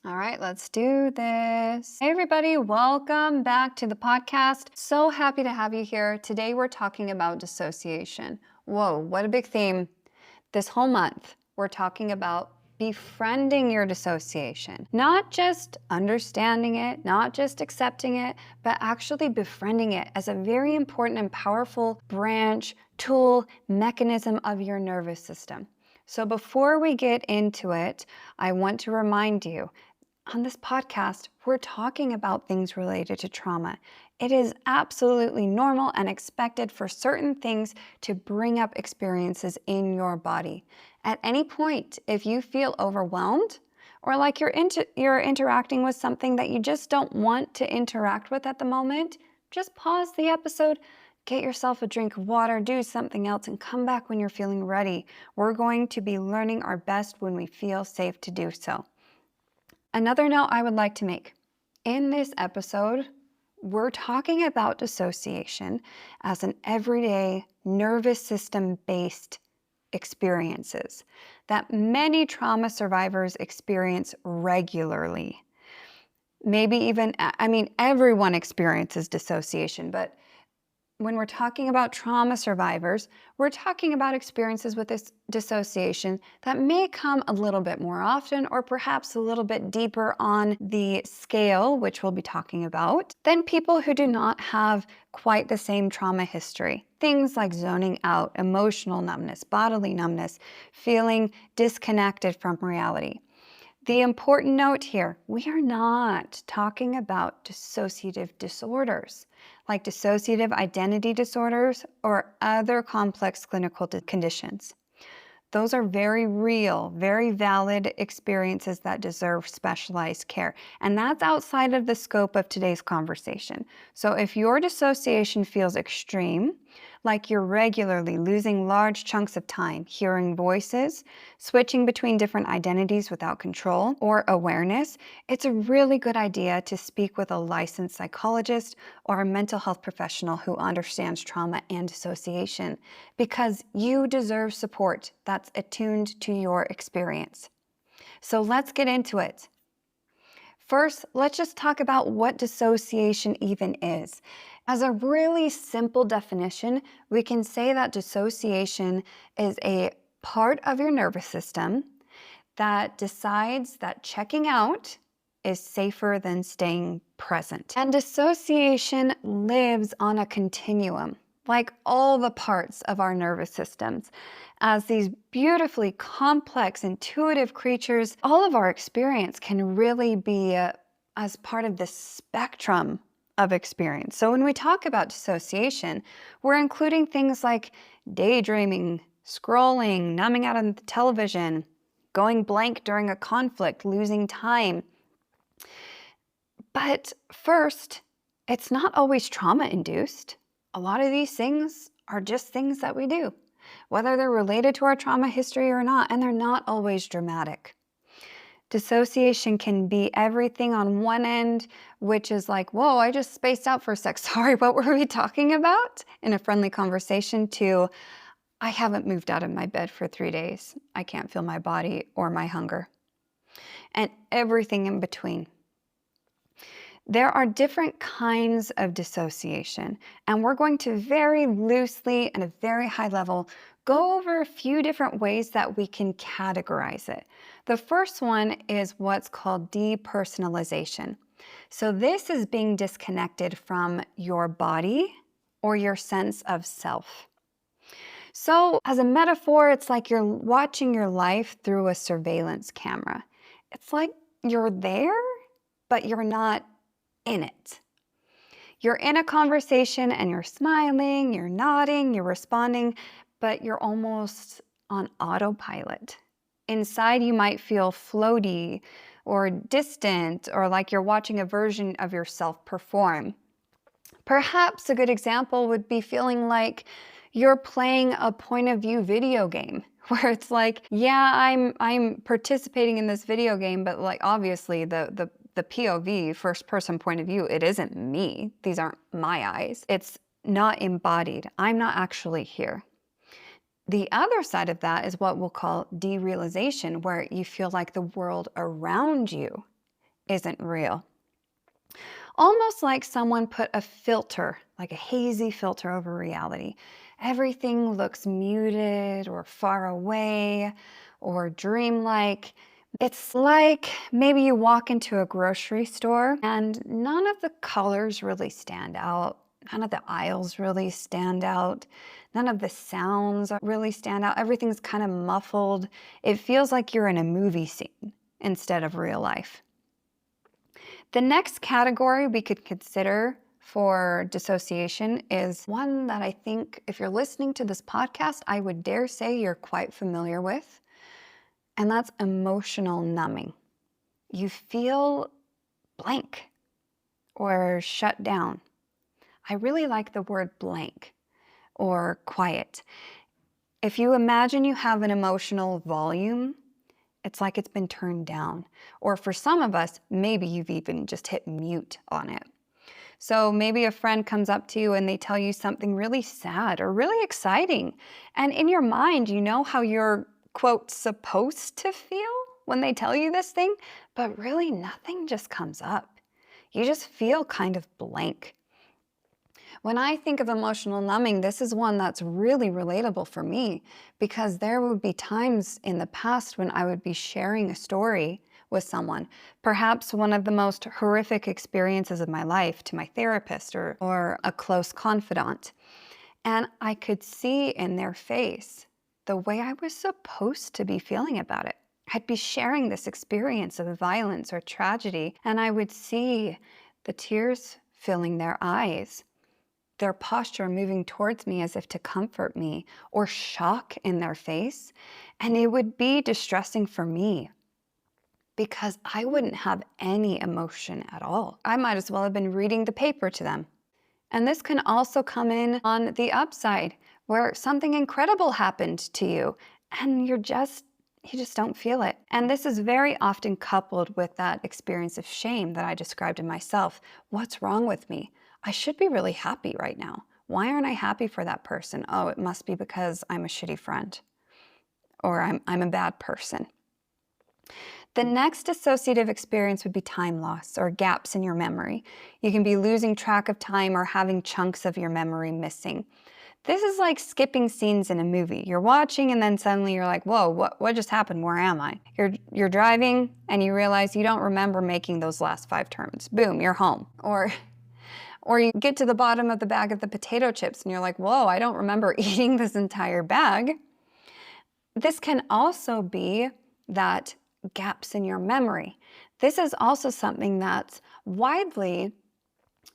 All right, let's do this. Hey, everybody, welcome back to the podcast. So happy to have you here. Today, we're talking about dissociation. Whoa, what a big theme. This whole month, we're talking about befriending your dissociation. Not just understanding it, not just accepting it, but actually befriending it as a very important and powerful branch, tool, mechanism of your nervous system. So before we get into it, I want to remind you, on this podcast, we're talking about things related to trauma. It is absolutely normal and expected for certain things to bring up experiences in your body. At any point, if you feel overwhelmed or like you're interacting with something that you just don't want to interact with at the moment, just pause the episode, get yourself a drink of water, do something else, and come back when you're feeling ready. We're going to be learning our best when we feel safe to do so. Another note I would like to make. In this episode, we're talking about dissociation as an everyday nervous system-based experiences that many trauma survivors experience regularly. Maybe even, everyone experiences dissociation, but when we're talking about trauma survivors, we're talking about experiences with this dissociation that may come a little bit more often or perhaps a little bit deeper on the scale, which we'll be talking about, than people who do not have quite the same trauma history. Things like zoning out, emotional numbness, bodily numbness, feeling disconnected from reality. The important note here, we are not talking about dissociative disorders like dissociative identity disorders or other complex clinical conditions. Those are very real, very valid experiences that deserve specialized care. And that's outside of the scope of today's conversation. So if your dissociation feels extreme, like you're regularly losing large chunks of time, hearing voices, switching between different identities without control or awareness, it's a really good idea to speak with a licensed psychologist or a mental health professional who understands trauma and dissociation, because you deserve support that's attuned to your experience. So let's get into it. First, let's just talk about what dissociation even is. As a really simple definition, we can say that dissociation is a part of your nervous system that decides that checking out is safer than staying present. And dissociation lives on a continuum, like all the parts of our nervous systems. As these beautifully complex, intuitive creatures, all of our experience can really be as part of this spectrum of experience. So when we talk about dissociation, we're including things like daydreaming, scrolling, numbing out on the television, going blank during a conflict, losing time. But first, it's not always trauma-induced. A lot of these things are just things that we do, whether they're related to our trauma history or not, and they're not always dramatic. Dissociation can be everything on one end, which is like, whoa, I just spaced out for a sec. Sorry, what were we talking about? In a friendly conversation, to, I haven't moved out of my bed for 3 days. I can't feel my body or my hunger. And everything in between. There are different kinds of dissociation, and we're going to very loosely and a very high level go over a few different ways that we can categorize it. The first one is what's called depersonalization. So this is being disconnected from your body or your sense of self. So as a metaphor, it's like you're watching your life through a surveillance camera. It's like you're there, but you're not in it. You're in a conversation and you're smiling, you're nodding, you're responding, but you're almost on autopilot. Inside, you might feel floaty or distant, or like you're watching a version of yourself perform. Perhaps a good example would be feeling like you're playing a point of view video game, where it's like, yeah, I'm participating in this video game, but like obviously the POV, first person point of view, it isn't me. These aren't my eyes. It's not embodied. I'm not actually here. The other side of that is what we'll call derealization, where you feel like the world around you isn't real. Almost like someone put a filter, like a hazy filter over reality. Everything looks muted or far away or dreamlike. It's like maybe you walk into a grocery store and none of the colors really stand out. None of the aisles really stand out. None of the sounds really stand out. Everything's kind of muffled. It feels like you're in a movie scene instead of real life. The next category we could consider for dissociation is one that I think if you're listening to this podcast, I would dare say you're quite familiar with, and that's emotional numbing. You feel blank or shut down. I really like the word blank or quiet. If you imagine you have an emotional volume, it's like it's been turned down. Or for some of us, maybe you've even just hit mute on it. So maybe a friend comes up to you and they tell you something really sad or really exciting. And in your mind, you know how you're, quote, supposed to feel when they tell you this thing, but really nothing just comes up. You just feel kind of blank. When I think of emotional numbing, this is one that's really relatable for me because there would be times in the past when I would be sharing a story with someone, perhaps one of the most horrific experiences of my life to my therapist or a close confidant. And I could see in their face the way I was supposed to be feeling about it. I'd be sharing this experience of violence or tragedy, and I would see the tears filling their eyes, their posture moving towards me as if to comfort me, or shock in their face. And it would be distressing for me because I wouldn't have any emotion at all. I might as well have been reading the paper to them. And this can also come in on the upside, where something incredible happened to you and you just don't feel it. And this is very often coupled with that experience of shame that I described in myself. What's wrong with me? I should be really happy right now. Why aren't I happy for that person? Oh, it must be because I'm a shitty friend or I'm a bad person. The next dissociative experience would be time loss or gaps in your memory. You can be losing track of time or having chunks of your memory missing. This is like skipping scenes in a movie. You're watching and then suddenly you're like, whoa, what just happened? Where am I? You're driving and you realize you don't remember making those last 5 turns. Boom, you're home. Or you get to the bottom of the bag of the potato chips and you're like, whoa, I don't remember eating this entire bag. This can also be that gaps in your memory. This is also something that's widely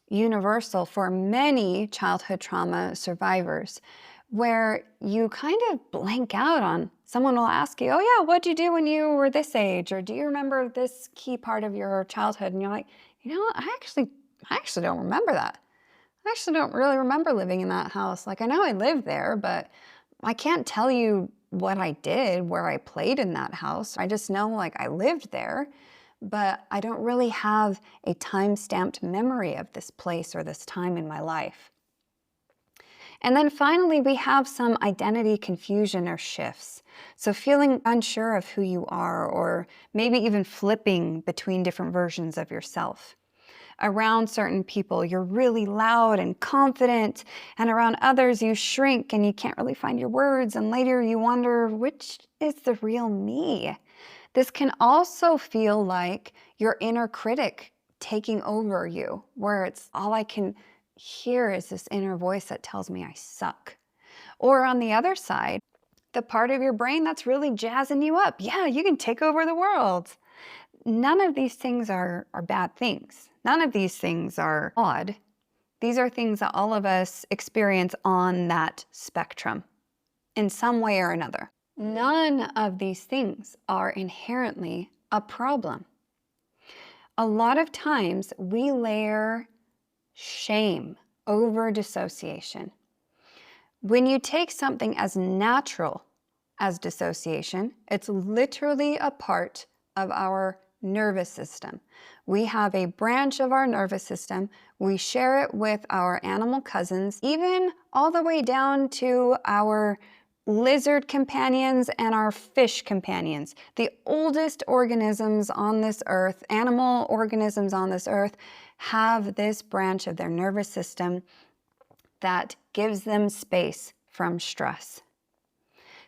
universal for many childhood trauma survivors, where you kind of blank out on, someone will ask you, oh yeah, what'd you do when you were this age? Or do you remember this key part of your childhood? And you're like, I actually don't remember that. I actually don't really remember living in that house. Like, I know I lived there, but I can't tell you what I did, where I played in that house. I just know like I lived there, but I don't really have a time-stamped memory of this place or this time in my life. And then finally, we have some identity confusion or shifts. So feeling unsure of who you are, or maybe even flipping between different versions of yourself. Around certain people, you're really loud and confident, and around others, you shrink and you can't really find your words, and later you wonder, which is the real me? This can also feel like your inner critic taking over you, where it's all I can hear is this inner voice that tells me I suck. Or on the other side, the part of your brain that's really jazzing you up. Yeah, you can take over the world. None of these things are bad things. None of these things are odd. These are things that all of us experience on that spectrum in some way or another. None of these things are inherently a problem. A lot of times we layer shame over dissociation. When you take something as natural as dissociation, it's literally a part of our nervous system. We have a branch of our nervous system. We share it with our animal cousins, even all the way down to our lizard companions and our fish companions. The oldest organisms on this earth, animal organisms on this earth, have this branch of their nervous system that gives them space from stress.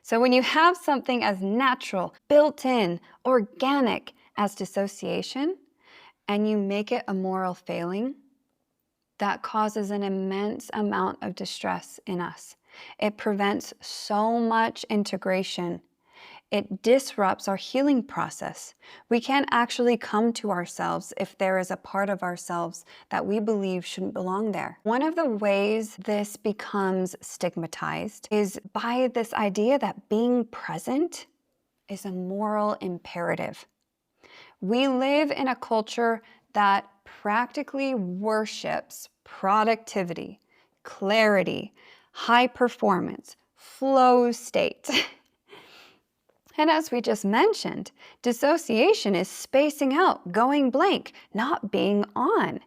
So when you have something as natural, built-in, organic as dissociation, and you make it a moral failing, that causes an immense amount of distress in us. It prevents so much integration. It disrupts our healing process. We can't actually come to ourselves if there is a part of ourselves that we believe shouldn't belong there. One of the ways this becomes stigmatized is by this idea that being present is a moral imperative. We live in a culture that practically worships productivity, clarity, high performance, flow state. And as we just mentioned, dissociation is spacing out, going blank, not being on.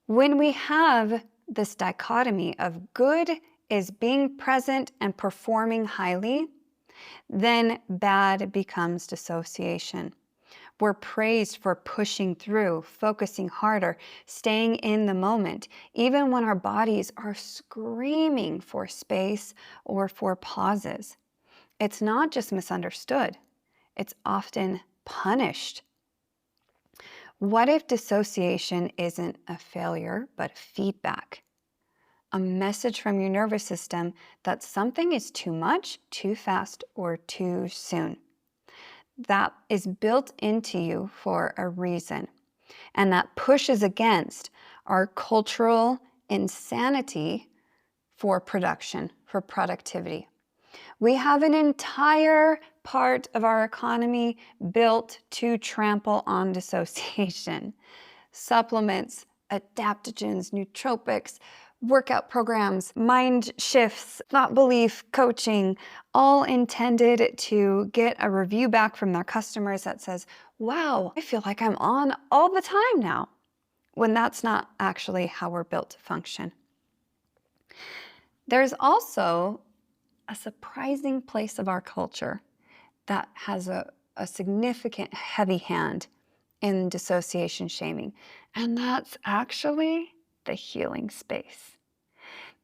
When we have this dichotomy of good is being present and performing highly, then bad becomes dissociation. We're praised for pushing through, focusing harder, staying in the moment, even when our bodies are screaming for space or for pauses. It's not just misunderstood, it's often punished. What if dissociation isn't a failure, but feedback? A message from your nervous system that something is too much, too fast, or too soon. That is built into you for a reason. And that pushes against our cultural insanity for production, for productivity. We have an entire part of our economy built to trample on dissociation. Supplements, adaptogens, nootropics, workout programs, mind shifts, thought belief coaching, all intended to get a review back from their customers that says, wow, I feel like I'm on all the time now, when that's not actually how we're built to function. There's also a surprising place of our culture that has a significant heavy hand in dissociation shaming, and that's actually the healing space.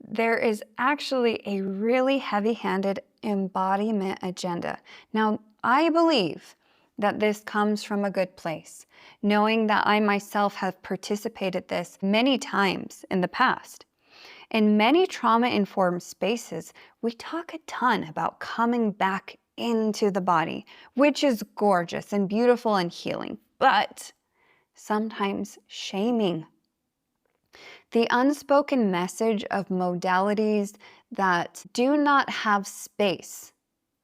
There is actually a really heavy-handed embodiment agenda. Now, I believe that this comes from a good place, knowing that I myself have participated this many times in the past. In many trauma-informed spaces, we talk a ton about coming back into the body, which is gorgeous and beautiful and healing, but sometimes shaming. The unspoken message of modalities that do not have space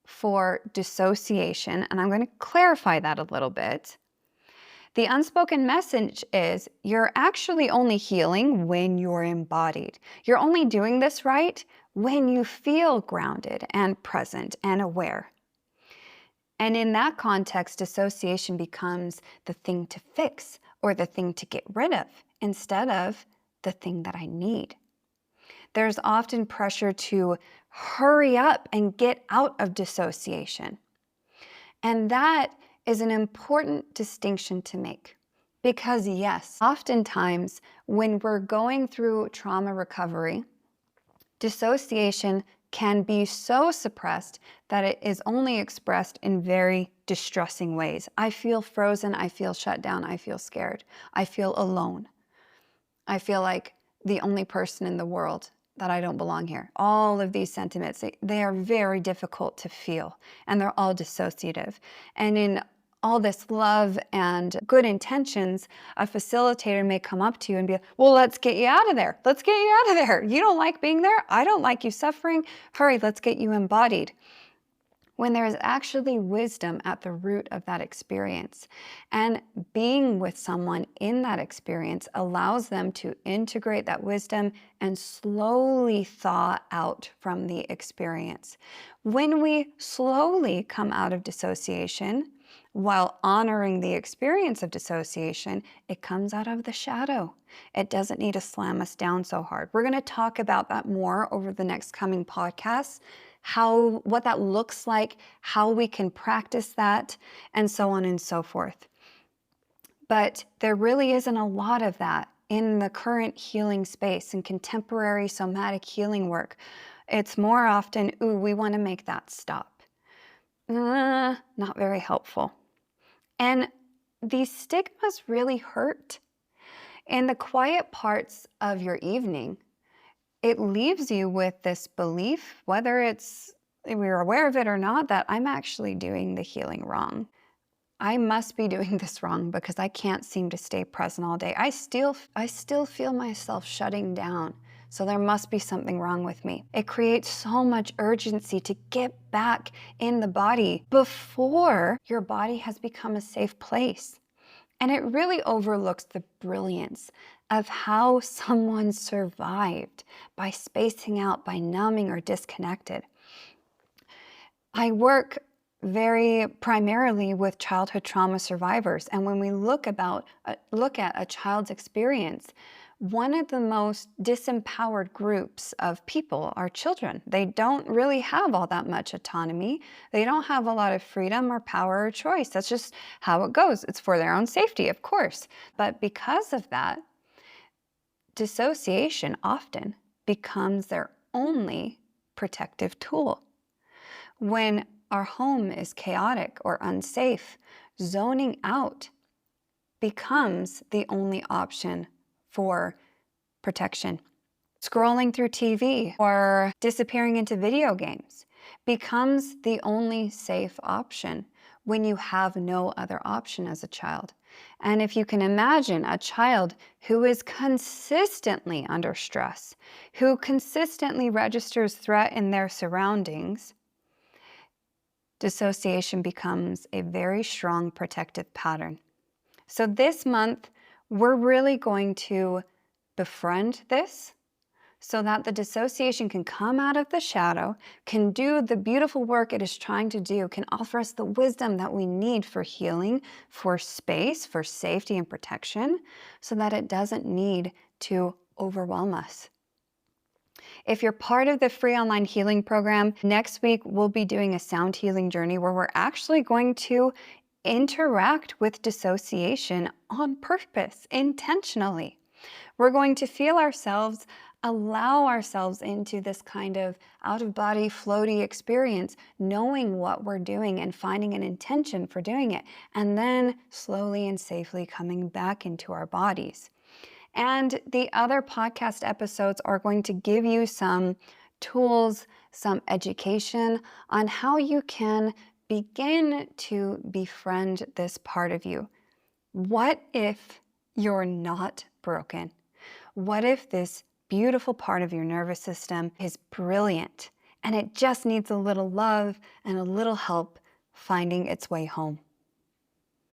for dissociation, and I'm going to clarify that a little bit. The unspoken message is you're actually only healing when you're embodied. You're only doing this right when you feel grounded and present and aware. And in that context, dissociation becomes the thing to fix or the thing to get rid of instead of the thing that I need. There's often pressure to hurry up and get out of dissociation. And that is an important distinction to make. Because yes, oftentimes when we're going through trauma recovery, dissociation can be so suppressed that it is only expressed in very distressing ways. I feel frozen, I feel shut down, I feel scared, I feel alone. I feel like the only person in the world, that I don't belong here. All of these sentiments, they are very difficult to feel, and they're all dissociative. And in all this love and good intentions, a facilitator may come up to you and be like, well, let's get you out of there. Let's get you out of there. You don't like being there. I don't like you suffering. Hurry, let's get you embodied. When there is actually wisdom at the root of that experience. And being with someone in that experience allows them to integrate that wisdom and slowly thaw out from the experience. When we slowly come out of dissociation, while honoring the experience of dissociation, it comes out of the shadow. It doesn't need to slam us down so hard. We're going to talk about that more over the next coming podcasts. what that looks like, how we can practice that, and so on and so forth. But there really isn't a lot of that in the current healing space and contemporary somatic healing work. It's more often, ooh, we want to make that stop. Not very helpful. And these stigmas really hurt. In the quiet parts of your evening, it leaves you with this belief, whether we're aware of it or not, that I'm actually doing the healing wrong. I must be doing this wrong because I can't seem to stay present all day. I still feel myself shutting down. So there must be something wrong with me. It creates so much urgency to get back in the body before your body has become a safe place. And it really overlooks the brilliance of how someone survived by spacing out, by numbing or disconnected. I work very primarily with childhood trauma survivors. And when we look at a child's experience, one of the most disempowered groups of people are children. They don't really have all that much autonomy. They don't have a lot of freedom or power or choice. That's just how it goes. It's for their own safety, of course. But because of that, dissociation often becomes their only protective tool. When our home is chaotic or unsafe, zoning out becomes the only option for protection. Scrolling through TV or disappearing into video games becomes the only safe option when you have no other option as a child. And if you can imagine a child who is consistently under stress, who consistently registers threat in their surroundings, dissociation becomes a very strong protective pattern. So this month, we're really going to befriend this so that the dissociation can come out of the shadow, can do the beautiful work it is trying to do, can offer us the wisdom that we need for healing, for space, for safety and protection, so that it doesn't need to overwhelm us. If you're part of the free online healing program, next week we'll be doing a sound healing journey where we're actually going to interact with dissociation on purpose, intentionally. We're going to feel ourselves, allow ourselves into this kind of out-of-body, floaty experience, knowing what we're doing and finding an intention for doing it, and then slowly and safely coming back into our bodies. And the other podcast episodes are going to give you some tools, some education on how you can begin to befriend this part of you. What if you're not broken? What if this beautiful part of your nervous system is brilliant and it just needs a little love and a little help finding its way home?